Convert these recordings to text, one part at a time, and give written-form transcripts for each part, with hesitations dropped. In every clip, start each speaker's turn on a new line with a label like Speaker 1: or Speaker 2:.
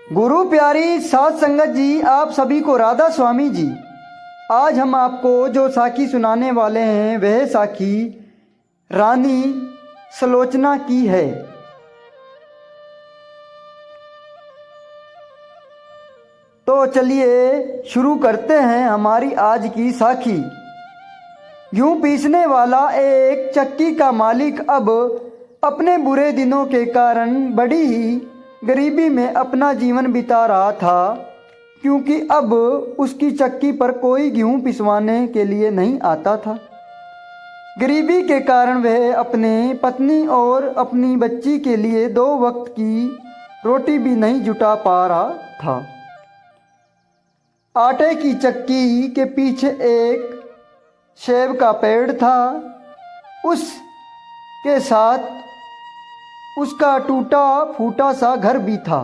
Speaker 1: गुरु प्यारी साध संगत जी, आप सभी को राधा स्वामी जी। आज हम आपको जो साखी सुनाने वाले हैं वह साखी रानी सलोचना की है। तो चलिए शुरू करते हैं हमारी आज की साखी। यूं पीसने वाला एक चक्की का मालिक अब अपने बुरे दिनों के कारण बड़ी ही गरीबी में अपना जीवन बिता रहा था, क्योंकि अब उसकी चक्की पर कोई गेहूं पिसवाने के लिए नहीं आता था। गरीबी के कारण वह अपने पत्नी और अपनी बच्ची के लिए 2 वक्त की रोटी भी नहीं जुटा पा रहा था। आटे की चक्की के पीछे एक सेब का पेड़ था, उसके साथ उसका टूटा फूटा सा घर भी था।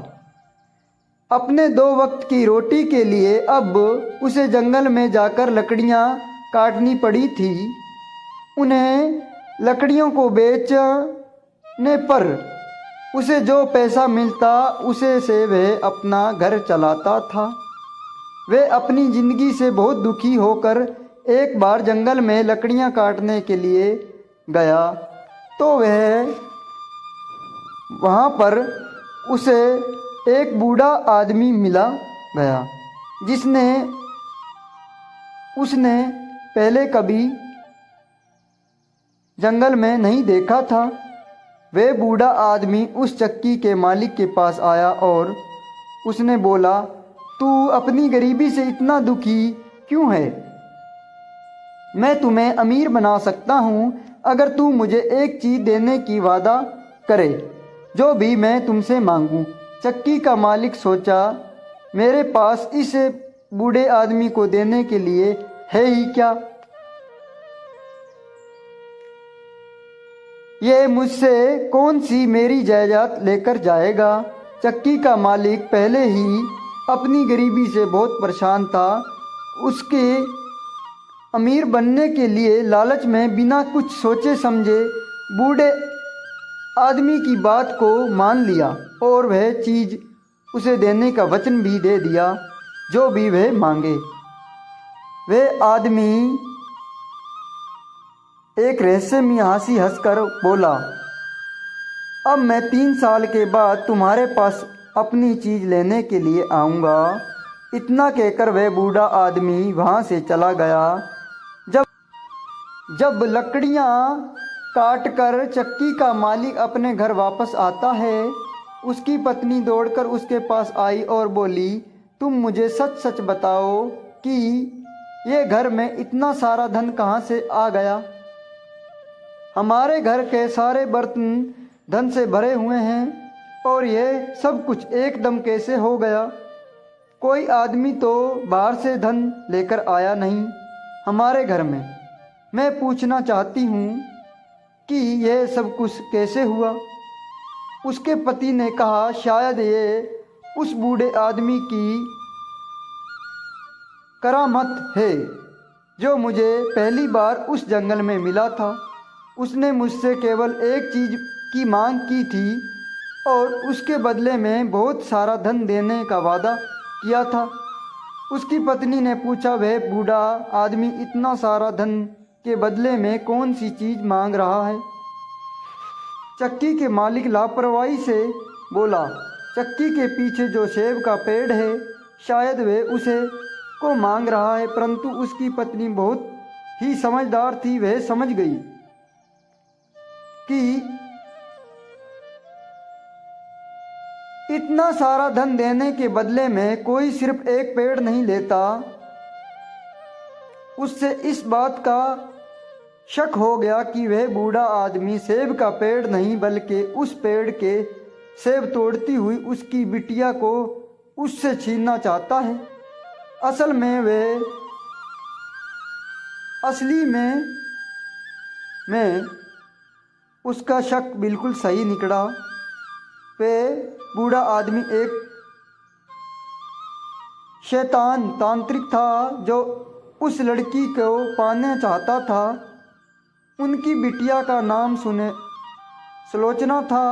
Speaker 1: अपने 2 वक्त की रोटी के लिए अब उसे जंगल में जाकर लकड़ियां काटनी पड़ी थी। उन्हें लकड़ियों को बेचने पर उसे जो पैसा मिलता उसे से वह अपना घर चलाता था। वह अपनी ज़िंदगी से बहुत दुखी होकर एक बार जंगल में लकड़ियां काटने के लिए गया, तो वह वहाँ पर उसे एक बूढ़ा आदमी मिला गया उसने पहले कभी जंगल में नहीं देखा था। वह बूढ़ा आदमी उस चक्की के मालिक के पास आया और उसने बोला, तू अपनी गरीबी से इतना दुखी क्यों है? मैं तुम्हें अमीर बना सकता हूँ अगर तू मुझे एक चीज़ देने की वादा करे, जो भी मैं तुमसे मांगूं। चक्की का मालिक सोचा, मेरे पास इस बूढ़े आदमी को देने के लिए है ही क्या? ये मुझसे कौन सी मेरी जायदाद लेकर जाएगा? चक्की का मालिक पहले ही अपनी गरीबी से बहुत परेशान था। उसके अमीर बनने के लिए लालच में बिना कुछ सोचे समझे बूढ़े आदमी की बात को मान लिया और वह चीज़ उसे देने का वचन भी दे दिया, जो भी वह मांगे। वह आदमी एक रहस्य में हंसी हंसकर बोला, अब मैं 3 साल के बाद तुम्हारे पास अपनी चीज़ लेने के लिए आऊँगा। इतना कहकर वह बूढ़ा आदमी वहाँ से चला गया। जब लकड़ियाँ काट कर चक्की का मालिक अपने घर वापस आता है, उसकी पत्नी दौड़कर उसके पास आई और बोली, तुम मुझे सच सच बताओ कि ये घर में इतना सारा धन कहाँ से आ गया? हमारे घर के सारे बर्तन धन से भरे हुए हैं और ये सब कुछ एकदम कैसे हो गया? कोई आदमी तो बाहर से धन लेकर आया नहीं हमारे घर में। मैं पूछना चाहती हूँ कि यह सब कुछ कैसे हुआ? उसके पति ने कहा, शायद ये उस बूढ़े आदमी की करामत है, जो मुझे पहली बार उस जंगल में मिला था। उसने मुझसे केवल एक चीज़ की मांग की थी और उसके बदले में बहुत सारा धन देने का वादा किया था। उसकी पत्नी ने पूछा, वह बूढ़ा आदमी इतना सारा धन के बदले में कौन सी चीज़ मांग रहा है? चक्की के मालिक लापरवाही से बोला, चक्की के पीछे जो सेब का पेड़ है, शायद वह उसे को मांग रहा है। परंतु उसकी पत्नी बहुत ही समझदार थी। वह समझ गई कि इतना सारा धन देने के बदले में कोई सिर्फ एक पेड़ नहीं लेता। उससे इस बात का शक हो गया कि वह बूढ़ा आदमी सेब का पेड़ नहीं बल्कि उस पेड़ के सेब तोड़ती हुई उसकी बिटिया को उससे छीनना चाहता है। असली में उसका शक बिल्कुल सही निकला। वह बूढ़ा आदमी एक शैतान तांत्रिक था जो उस लड़की को पाना चाहता था। उनकी बिटिया का नाम सलोचना था।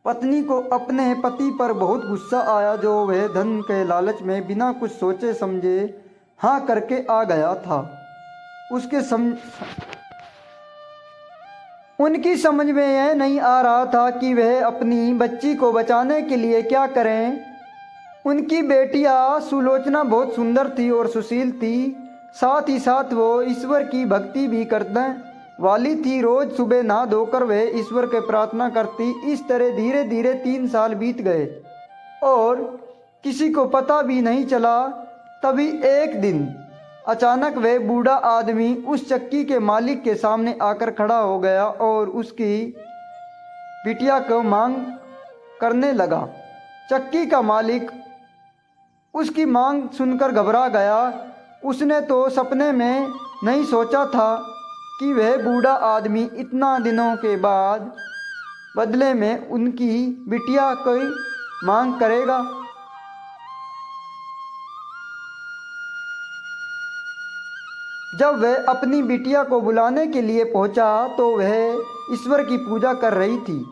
Speaker 1: पत्नी को अपने पति पर बहुत गुस्सा आया, जो वह धन के लालच में बिना कुछ सोचे समझे हाँ करके आ गया था। उनकी समझ में यह नहीं आ रहा था कि वह अपनी बच्ची को बचाने के लिए क्या करें। उनकी बेटियां सुलोचना बहुत सुंदर थी और सुशील थी, साथ ही साथ वो ईश्वर की भक्ति भी करने वाली थी। रोज सुबह नहा धोकर वह ईश्वर के प्रार्थना करती। इस तरह धीरे धीरे 3 साल बीत गए और किसी को पता भी नहीं चला। तभी एक दिन अचानक वह बूढ़ा आदमी उस चक्की के मालिक के सामने आकर खड़ा हो गया और उसकी बिटिया को मांग करने लगा। चक्की का मालिक उसकी मांग सुनकर घबरा गया। उसने तो सपने में नहीं सोचा था कि वह बूढ़ा आदमी इतना दिनों के बाद बदले में उनकी बिटिया की मांग करेगा। जब वह अपनी बिटिया को बुलाने के लिए पहुंचा तो वह ईश्वर की पूजा कर रही थी।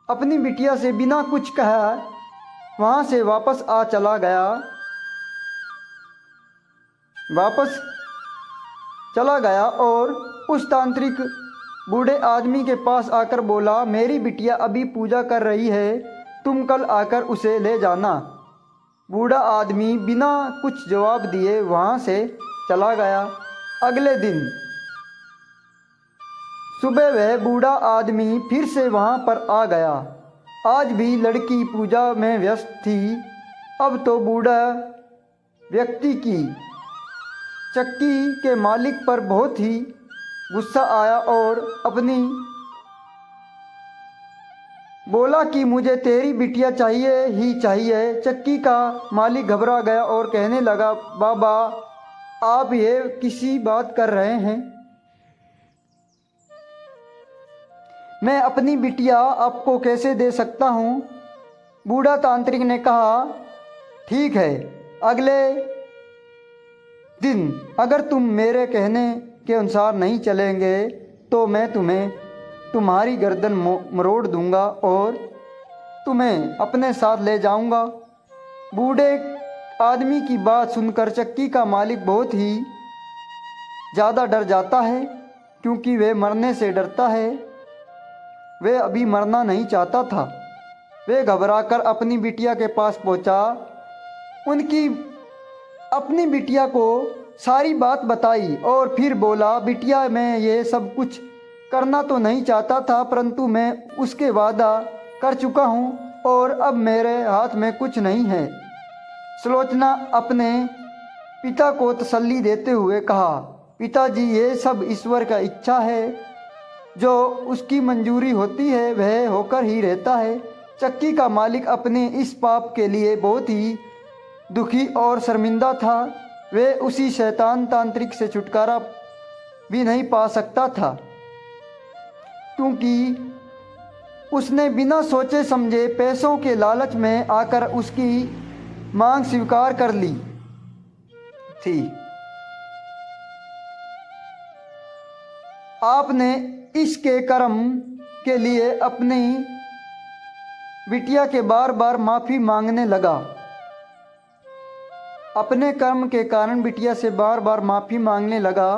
Speaker 1: अपनी बिटिया से बिना कुछ कहा वहां से वापस चला गया और उस तांत्रिक बूढ़े आदमी के पास आकर बोला, मेरी बिटिया अभी पूजा कर रही है, तुम कल आकर उसे ले जाना। बूढ़ा आदमी बिना कुछ जवाब दिए वहां से चला गया। अगले दिन सुबह वह बूढ़ा आदमी फिर से वहां पर आ गया। आज भी लड़की पूजा में व्यस्त थी। अब तो बूढ़ा व्यक्ति की चक्की के मालिक पर बहुत ही गुस्सा आया और अपनी बोला कि मुझे तेरी बिटिया चाहिए ही चाहिए। चक्की का मालिक घबरा गया और कहने लगा, बाबा आप ये किसी बात कर रहे हैं? मैं अपनी बिटिया आपको कैसे दे सकता हूँ? बूढ़ा तांत्रिक ने कहा, ठीक है, अगले दिन अगर तुम मेरे कहने के अनुसार नहीं चलेंगे तो मैं तुम्हें तुम्हारी गर्दन मरोड़ दूंगा और तुम्हें अपने साथ ले जाऊंगा। बूढ़े आदमी की बात सुनकर चक्की का मालिक बहुत ही ज़्यादा डर जाता है, क्योंकि वह मरने से डरता है। वह अभी मरना नहीं चाहता था। वह घबराकर अपनी बिटिया के पास पहुंचा। अपनी बिटिया को सारी बात बताई और फिर बोला, बिटिया मैं ये सब कुछ करना तो नहीं चाहता था, परंतु मैं उसके वादा कर चुका हूँ और अब मेरे हाथ में कुछ नहीं है। सुलोचना अपने पिता को तसल्ली देते हुए कहा, पिताजी ये सब ईश्वर का इच्छा है, जो उसकी मंजूरी होती है वह होकर ही रहता है। चक्की का मालिक अपने इस पाप के लिए बहुत ही दुखी और शर्मिंदा था। वह उसी शैतान तांत्रिक से छुटकारा भी नहीं पा सकता था, क्योंकि उसने बिना सोचे समझे पैसों के लालच में आकर उसकी मांग स्वीकार कर ली थी। आपने इसके कर्म के लिए अपनी बिटिया के बार बार माफ़ी मांगने लगा। अपने कर्म के कारण बिटिया से बार बार माफ़ी मांगने लगा,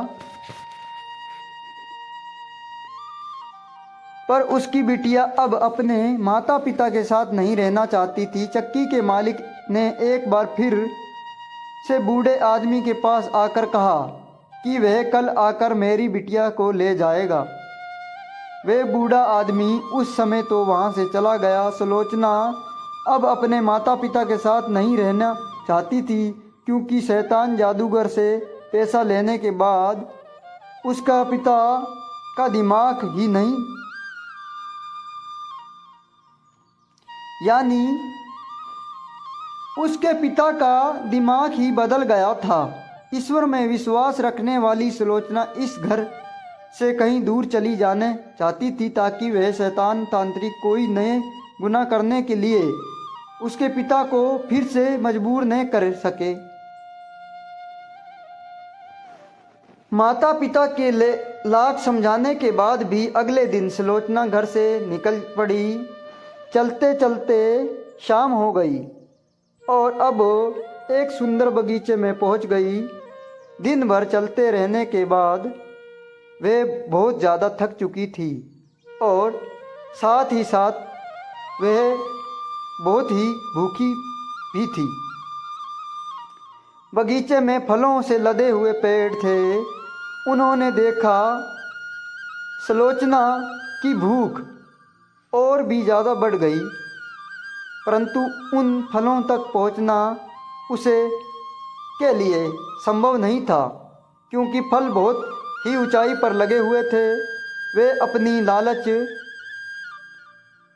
Speaker 1: पर उसकी बिटिया अब अपने माता पिता के साथ नहीं रहना चाहती थी। चक्की के मालिक ने एक बार फिर से बूढ़े आदमी के पास आकर कहा कि वह कल आकर मेरी बिटिया को ले जाएगा। वह बूढ़ा आदमी उस समय तो वहाँ से चला गया। सुलोचना अब अपने माता पिता के साथ नहीं रहना चाहती थी, क्योंकि शैतान जादूगर से पैसा लेने के बाद उसका पिता का दिमाग ही नहीं, यानी उसके पिता का दिमाग ही बदल गया था। ईश्वर में विश्वास रखने वाली सुलोचना इस घर से कहीं दूर चली जाने चाहती थी, ताकि वह शैतान तांत्रिक कोई नए गुनाह करने के लिए उसके पिता को फिर से मजबूर न कर सके। माता पिता के लाख समझाने के बाद भी अगले दिन सुलोचना घर से निकल पड़ी। चलते चलते शाम हो गई और अब एक सुंदर बगीचे में पहुंच गई। दिन भर चलते रहने के बाद वे बहुत ज़्यादा थक चुकी थी और साथ ही साथ वह बहुत ही भूखी भी थी। बगीचे में फलों से लदे हुए पेड़ थे। उन्होंने देखा सुलोचना की भूख और भी ज़्यादा बढ़ गई, परंतु उन फलों तक पहुंचना उसे के लिए संभव नहीं था, क्योंकि फल बहुत ही ऊंचाई पर लगे हुए थे। वे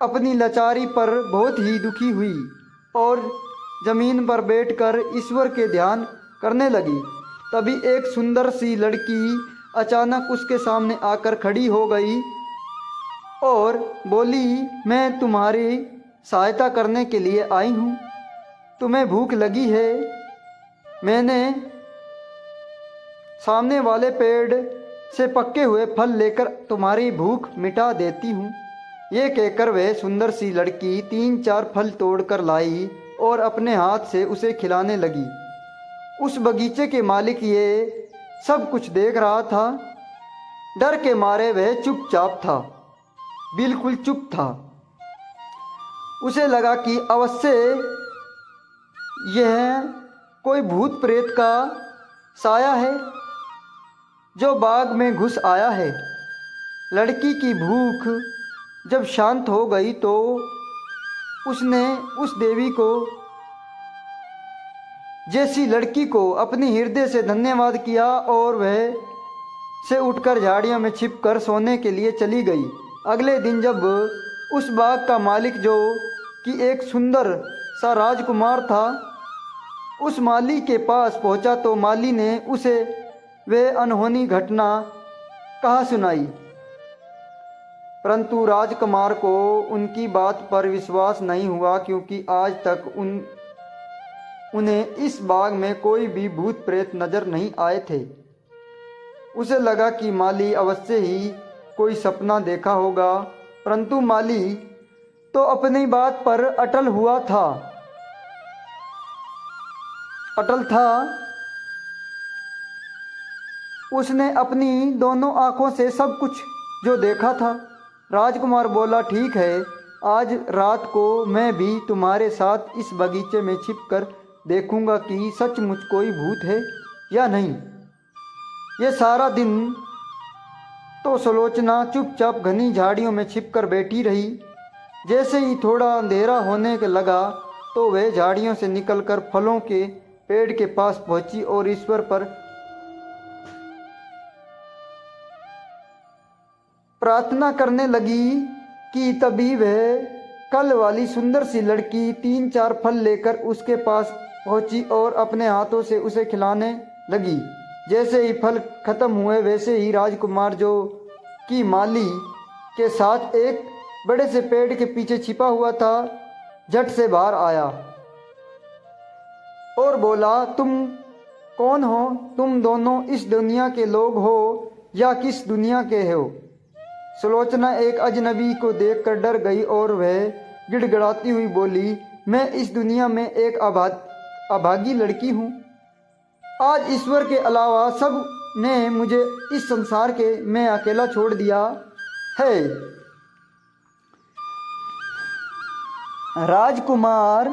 Speaker 1: अपनी लाचारी पर बहुत ही दुखी हुई और ज़मीन पर बैठकर ईश्वर के ध्यान करने लगी। तभी एक सुंदर सी लड़की अचानक उसके सामने आकर खड़ी हो गई और बोली, मैं तुम्हारी सहायता करने के लिए आई हूँ। तुम्हें भूख लगी है, मैंने सामने वाले पेड़ से पके हुए फल लेकर तुम्हारी भूख मिटा देती हूँ। ये कहकर वह सुंदर सी लड़की 3-4 फल तोड़कर लाई और अपने हाथ से उसे खिलाने लगी। उस बगीचे के मालिक ये सब कुछ देख रहा था। डर के मारे वह चुपचाप था, बिल्कुल चुप था। उसे लगा कि अवश्य यह कोई भूत प्रेत का साया है जो बाग में घुस आया है। लड़की की भूख जब शांत हो गई तो उसने उस देवी को जैसी लड़की को अपनी हृदय से धन्यवाद किया और वह से उठकर झाड़ियों में छिपकर सोने के लिए चली गई। अगले दिन जब उस बाग का मालिक, जो कि एक सुंदर सा राजकुमार था, उस माली के पास पहुंचा तो माली ने उसे वह अनहोनी घटना कहा सुनाई, परंतु राजकुमार को उनकी बात पर विश्वास नहीं हुआ, क्योंकि आज तक उन्हें इस बाग में कोई भी भूत प्रेत नजर नहीं आए थे। उसे लगा कि माली अवश्य ही कोई सपना देखा होगा, परंतु माली तो अपनी बात पर अटल था। उसने अपनी दोनों आंखों से सब कुछ जो देखा था। राजकुमार बोला, ठीक है, आज रात को मैं भी तुम्हारे साथ इस बगीचे में छिपकर देखूंगा कि सचमुच कोई भूत है या नहीं। ये सारा दिन तो सुलोचना चुपचाप घनी झाड़ियों में छिपकर बैठी रही। जैसे ही थोड़ा अंधेरा होने लगा तो वह झाड़ियों से निकलकर फलों के पेड़ के पास पहुंची और ईश्वर पर प्रार्थना करने लगी कि तभी वह कल वाली सुंदर सी लड़की 3-4 फल लेकर उसके पास पहुंची और अपने हाथों से उसे खिलाने लगी। जैसे ही फल खत्म हुए वैसे ही राजकुमार, जो कि माली के साथ एक बड़े से पेड़ के पीछे छिपा हुआ था, झट से बाहर आया और बोला, तुम कौन हो? तुम दोनों इस दुनिया के लोग हो या किस दुनिया के हो? सुलोचना एक अजनबी को देखकर डर गई और वह गिड़गिड़ाती हुई बोली, मैं इस दुनिया में एक अभागी लड़की हूँ। आज ईश्वर के अलावा सब ने मुझे इस संसार में अकेला छोड़ दिया है। राजकुमार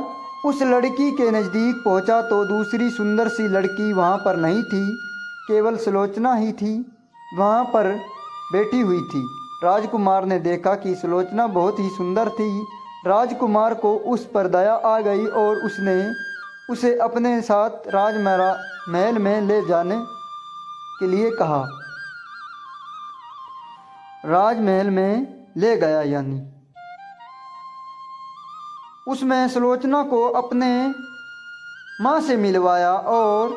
Speaker 1: उस लड़की के नज़दीक पहुंचा तो दूसरी सुंदर सी लड़की वहां पर नहीं थी, केवल सुलोचना ही थी वहां पर बैठी हुई थी। राजकुमार ने देखा कि सुलोचना बहुत ही सुंदर थी। राजकुमार को उस पर दया आ गई और उसने उसे अपने साथ राजमहल में ले जाने के लिए कहा। राजमहल में ले गया, यानी उसमें सुलोचना को अपने माँ से मिलवाया और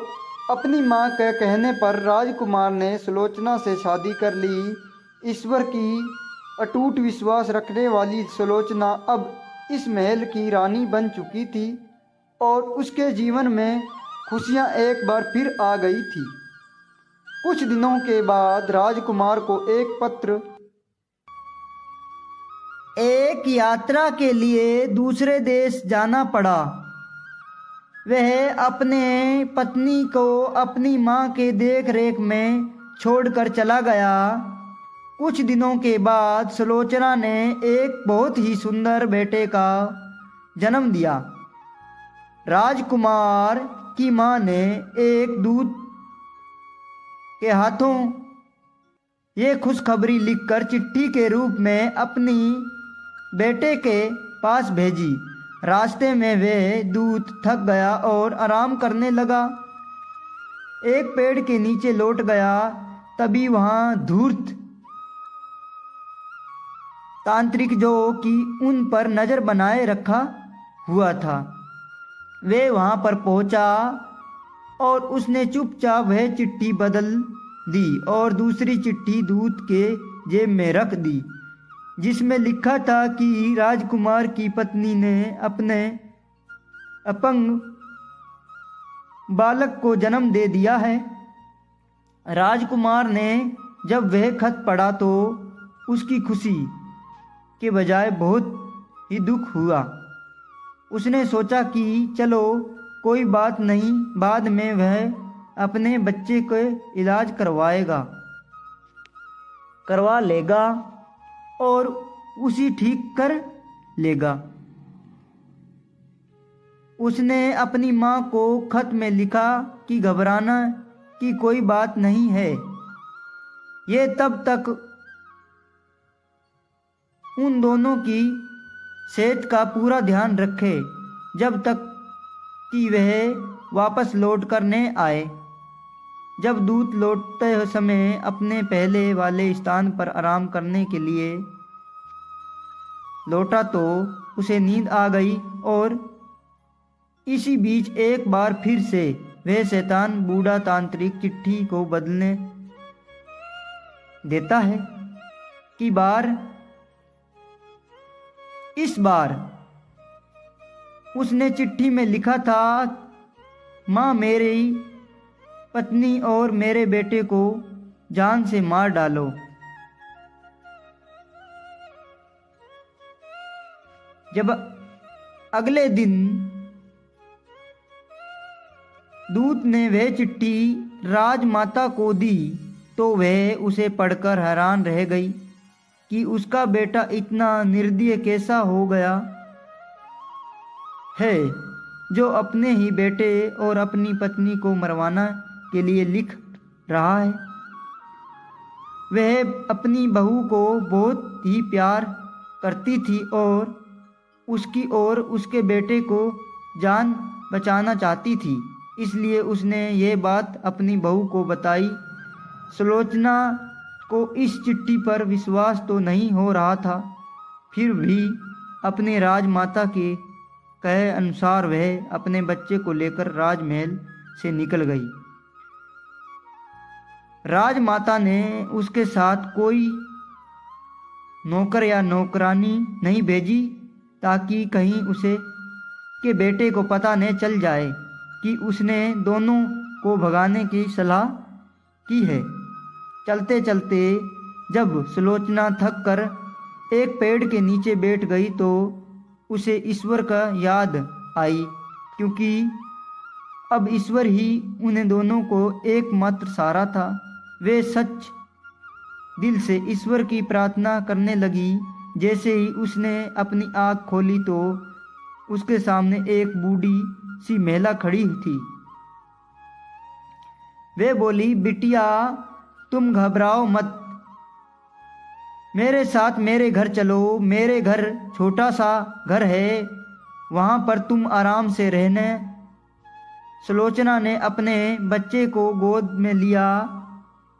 Speaker 1: अपनी माँ के कहने पर राजकुमार ने सुलोचना से शादी कर ली। ईश्वर की अटूट विश्वास रखने वाली सुलोचना अब इस महल की रानी बन चुकी थी और उसके जीवन में खुशियाँ एक बार फिर आ गई थी। कुछ दिनों के बाद राजकुमार को एक पत्र एक यात्रा के लिए दूसरे देश जाना पड़ा। वह अपने पत्नी को अपनी माँ के देख रेख में छोड़कर चला गया। कुछ दिनों के बाद सुलोचना ने एक बहुत ही सुंदर बेटे का जन्म दिया। राजकुमार की माँ ने एक दूत के हाथों ये खुशखबरी लिखकर चिट्ठी के रूप में अपनी बेटे के पास भेजी। रास्ते में वह दूत थक गया और आराम करने लगा। एक पेड़ के नीचे लौट गया। तभी वहाँ धूर्त तांत्रिक जो कि उन पर नज़र बनाए रखा हुआ था, वे वहाँ पर पहुँचा और उसने चुपचाप वह चिट्ठी बदल दी और दूसरी चिट्ठी दूत के जेब में रख दी, जिसमें लिखा था कि राजकुमार की पत्नी ने अपने अपंग बालक को जन्म दे दिया है। राजकुमार ने जब वह खत पढ़ा तो उसकी खुशी के बजाय बहुत ही दुख हुआ। उसने सोचा कि चलो कोई बात नहीं, बाद में वह अपने बच्चे को इलाज करवा लेगा और उसी ठीक कर लेगा। उसने अपनी माँ को खत में लिखा कि घबराना की कोई बात नहीं है। ये तब तक उन दोनों की सेहत का पूरा ध्यान रखे जब तक कि वह वापस लौट कर न आए। जब दूत लौटते समय अपने पहले वाले स्थान पर आराम करने के लिए लौटा तो उसे नींद आ गई और इसी बीच एक बार फिर से वह शैतान बूढ़ा तांत्रिक चिट्ठी को बदलने देता है कि इस बार उसने चिट्ठी में लिखा था, माँ मेरी पत्नी और मेरे बेटे को जान से मार डालो। जब अगले दिन दूत ने वह चिट्ठी राजमाता को दी तो वह उसे पढ़कर हैरान रह गई कि उसका बेटा इतना निर्दयी कैसा हो गया है, जो अपने ही बेटे और अपनी पत्नी को मरवाना के लिए लिख रहा है। वह अपनी बहू को बहुत ही प्यार करती थी और उसकी और उसके बेटे को जान बचाना चाहती थी, इसलिए उसने ये बात अपनी बहू को बताई। सुलोचना को इस चिट्ठी पर विश्वास तो नहीं हो रहा था, फिर भी अपने राजमाता के कहे अनुसार वह अपने बच्चे को लेकर राजमहल से निकल गई। राजमाता ने उसके साथ कोई नौकर या नौकरानी नहीं भेजी ताकि कहीं उसे के बेटे को पता न चल जाए कि उसने दोनों को भगाने की सलाह की है। चलते चलते जब सुलोचना थक कर एक पेड़ के नीचे बैठ गई तो उसे ईश्वर का याद आई, क्योंकि अब ईश्वर ही उन्हें दोनों को एकमात्र सहारा था। वे सच दिल से ईश्वर की प्रार्थना करने लगी। जैसे ही उसने अपनी आँख खोली तो उसके सामने एक बूढ़ी सी महिला खड़ी थी। वे बोली, बिटिया तुम घबराओ मत, मेरे साथ मेरे घर चलो। मेरे घर छोटा सा घर है, वहाँ पर तुम आराम से रहने। सुलोचना ने अपने बच्चे को गोद में लिया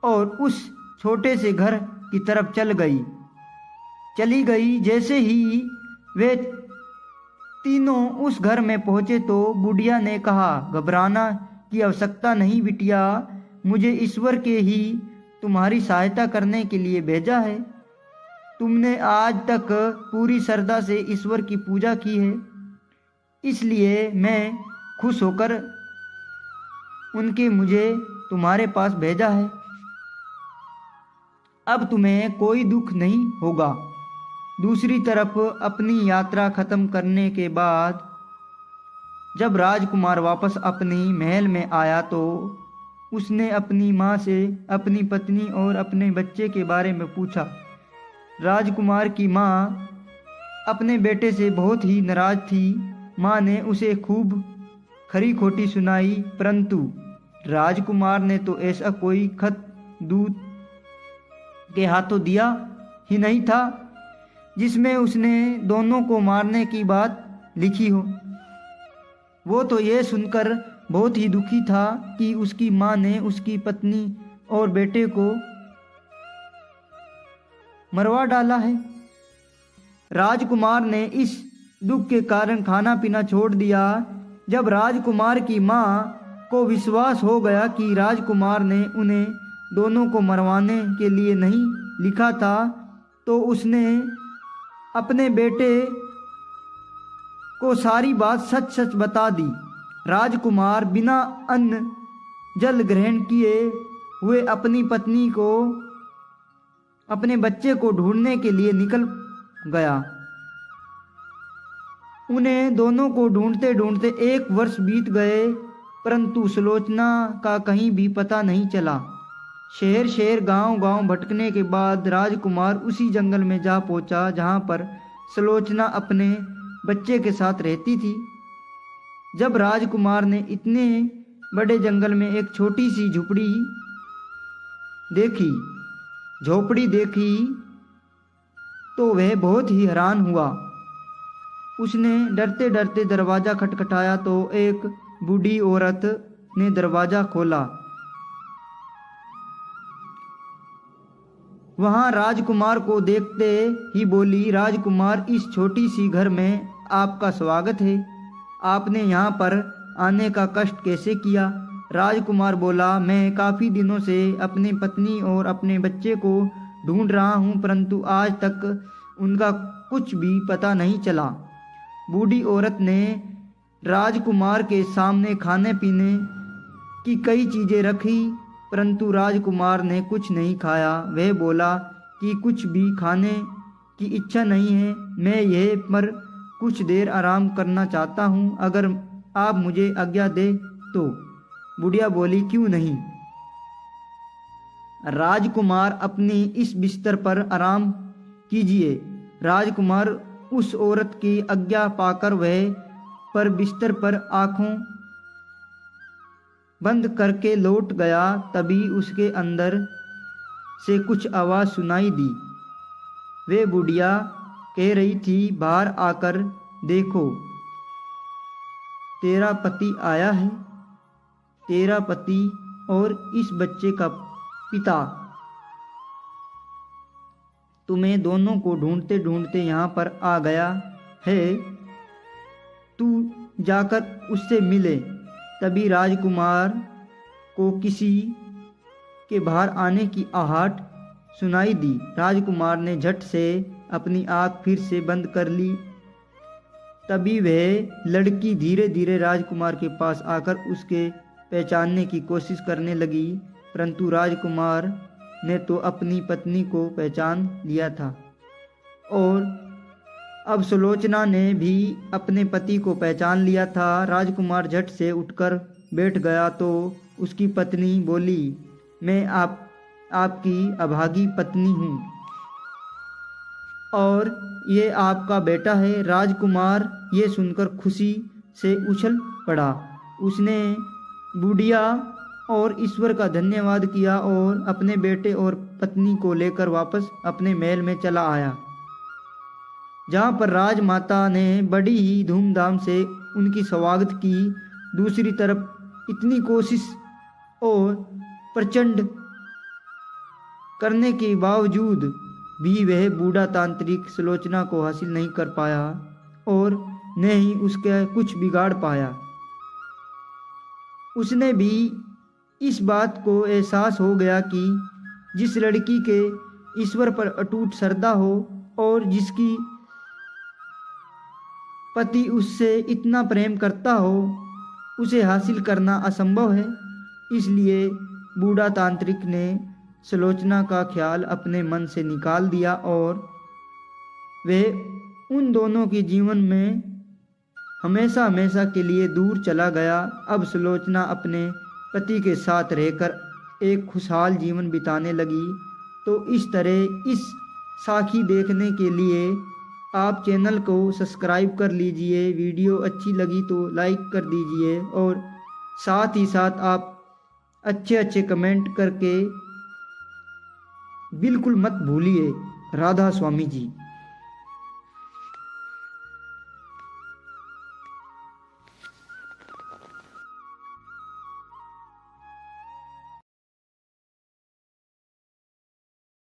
Speaker 1: और उस छोटे से घर की तरफ चली गई। जैसे ही वे तीनों उस घर में पहुँचे तो बुढ़िया ने कहा, घबराना की आवश्यकता नहीं बिटिया, मुझे ईश्वर के ही तुम्हारी सहायता करने के लिए भेजा है। तुमने आज तक पूरी श्रद्धा से ईश्वर की पूजा की है, इसलिए मैं खुश होकर उनके मुझे तुम्हारे पास भेजा है। अब तुम्हें कोई दुख नहीं होगा। दूसरी तरफ अपनी यात्रा खत्म करने के बाद जब राजकुमार वापस अपनी महल में आया तो उसने अपनी माँ से अपनी पत्नी और अपने बच्चे के बारे में पूछा। राजकुमार की माँ अपने बेटे से बहुत ही नाराज थी। माँ ने उसे खूब खरी खोटी सुनाई, परंतु राजकुमार ने तो ऐसा कोई खत दूत के हाथों दिया ही नहीं था जिसमें उसने दोनों को मारने की बात लिखी हो। वो तो ये सुनकर बहुत ही दुखी था कि उसकी माँ ने उसकी पत्नी और बेटे को मरवा डाला है। राजकुमार ने इस दुख के कारण खाना पीना छोड़ दिया। जब राजकुमार की माँ को विश्वास हो गया कि राजकुमार ने उन्हें दोनों को मरवाने के लिए नहीं लिखा था, तो उसने अपने बेटे को सारी बात सच सच बता दी। राजकुमार बिना अन्न जल ग्रहण किए हुए अपनी पत्नी को अपने बच्चे को ढूंढने के लिए निकल गया। उन्हें दोनों को ढूंढते ढूंढते 1 वर्ष बीत गए, परंतु सुलोचना का कहीं भी पता नहीं चला। शहर शहर गांव गांव भटकने के बाद राजकुमार उसी जंगल में जा पहुंचा जहां पर सुलोचना अपने बच्चे के साथ रहती थी। जब राजकुमार ने इतने बड़े जंगल में एक छोटी सी झोपड़ी देखी तो वह बहुत ही हैरान हुआ। उसने डरते डरते दरवाज़ा खटखटाया तो एक बूढ़ी औरत ने दरवाज़ा खोला। वहाँ राजकुमार को देखते ही बोली, राजकुमार, इस छोटी सी घर में आपका स्वागत है। आपने यहाँ पर आने का कष्ट कैसे किया? राजकुमार बोला, मैं काफ़ी दिनों से अपनी पत्नी और अपने बच्चे को ढूंढ रहा हूँ, परंतु आज तक उनका कुछ भी पता नहीं चला। बूढ़ी औरत ने राजकुमार के सामने खाने पीने की कई चीज़ें रखी, परंतु राजकुमार ने कुछ नहीं खाया। वह बोला कि कुछ भी खाने की इच्छा नहीं है, मैं यह पर कुछ देर आराम करना चाहता हूँ, अगर आप मुझे आज्ञा दे तो। बुढ़िया बोली, क्यों नहीं। राजकुमार अपनी इस बिस्तर पर आराम कीजिए। राजकुमार उस औरत की आज्ञा पाकर वह पर बिस्तर पर आंखों बंद करके लौट गया। तभी उसके अंदर से कुछ आवाज़ सुनाई दी। वे बुढ़िया कह रही थी, बाहर आकर देखो, तेरा पति आया है, तेरा पति और इस बच्चे का पिता तुम्हें दोनों को ढूंढते ढूंढते यहाँ पर आ गया है, तू जाकर उससे मिले। तभी राजकुमार को किसी के बाहर आने की आहट सुनाई दी। राजकुमार ने झट से अपनी आँख फिर से बंद कर ली। तभी वह लड़की धीरे धीरे राजकुमार के पास आकर उसके पहचानने की कोशिश करने लगी, परंतु राजकुमार ने तो अपनी पत्नी को पहचान लिया था और अब सुलोचना ने भी अपने पति को पहचान लिया था। राजकुमार झट से उठकर बैठ गया तो उसकी पत्नी बोली, मैं आपकी अभागी पत्नी हूँ और ये आपका बेटा है। राजकुमार ये सुनकर खुशी से उछल पड़ा। उसने बुढ़िया और ईश्वर का धन्यवाद किया और अपने बेटे और पत्नी को लेकर वापस अपने महल में चला आया, जहाँ पर राजमाता ने बड़ी ही धूमधाम से उनकी स्वागत की। दूसरी तरफ इतनी कोशिश और प्रचंड करने के बावजूद भी वह बूढ़ा तांत्रिक सुलोचना को हासिल नहीं कर पाया और न ही उसका कुछ बिगाड़ पाया। उसने भी इस बात को एहसास हो गया कि जिस लड़की के ईश्वर पर अटूट श्रद्धा हो और जिसकी पति उससे इतना प्रेम करता हो, उसे हासिल करना असंभव है। इसलिए बूढ़ा तांत्रिक ने सुलोचना का ख्याल अपने मन से निकाल दिया और वह उन दोनों के जीवन में हमेशा हमेशा के लिए दूर चला गया। अब सुलोचना अपने पति के साथ रहकर एक खुशहाल जीवन बिताने लगी। तो इस तरह इस साखी देखने के लिए आप चैनल को सब्सक्राइब कर लीजिए। वीडियो अच्छी लगी तो लाइक कर दीजिए और साथ ही साथ आप अच्छे अच्छे कमेंट करके बिल्कुल मत भूलिए। राधा स्वामी जी।